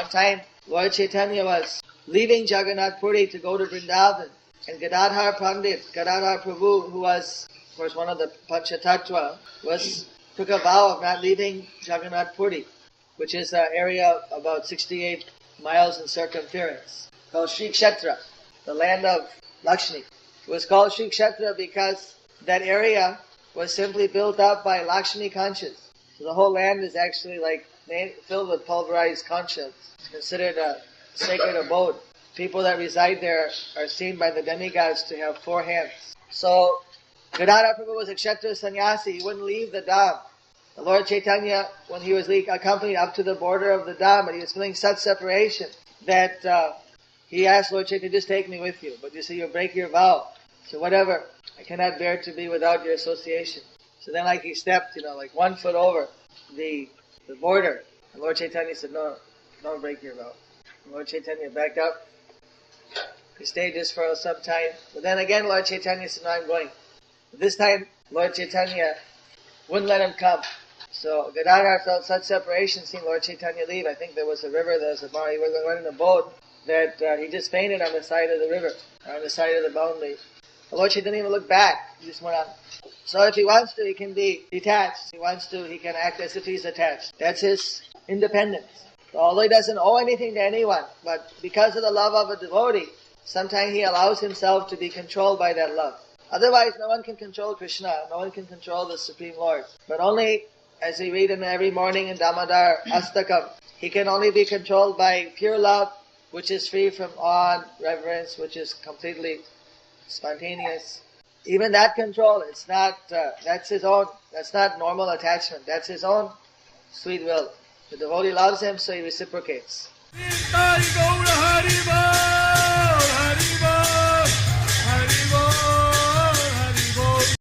one time, Lord Chaitanya was leaving Jagannath Puri to go to Vrindavan, and Gadadhara Pandit, Gadadhara Prabhu, who was, of course, one of the Panchatattva, took a vow of not leaving Jagannath Puri, which is an area about 68 miles in circumference, called Sri Kshetra, the land of Lakshmi. It was called Sri Kshetra because that area was simply built up by Lakshmi conchas. So the whole land is actually like filled with pulverized conchas. It's considered a sacred abode. People that reside there are seen by the demigods to have 4 hands. So Gadadhara Prabhu was a Kshetra sannyasi. He wouldn't leave the Dham. The Lord Chaitanya, when he was accompanied up to the border of the Dham, and he was feeling such separation that he asked Lord Chaitanya, just take me with you. But you say you'll break your vow. So whatever, I cannot bear to be without your association. So then he stepped, 1 foot over the border. And Lord Chaitanya said, no, don't break your vow. And Lord Chaitanya backed up. He stayed just for some time. But then again, Lord Chaitanya said, no, I'm going. But this time, Lord Chaitanya wouldn't let him come. So Gadadhara felt such separation seeing Lord Chaitanya leave. I think there was a river, there was a bar, he was running a boat, that he just fainted on the side of the river, or on the side of the boundary. The Lord Chaitanya didn't even look back. He just went on. So if he wants to, he can be detached. If he wants to, he can act as if he's attached. That's his independence. So although he doesn't owe anything to anyone, but because of the love of a devotee, sometimes he allows himself to be controlled by that love. Otherwise, no one can control Krishna. No one can control the Supreme Lord. But only, as we read in every morning in Damodar Astakam, he can only be controlled by pure love, which is free from awe and reverence, which is completely spontaneous. Even that control, it's not, that's his own, that's not normal attachment. That's his own sweet will. The devotee loves him, so he reciprocates.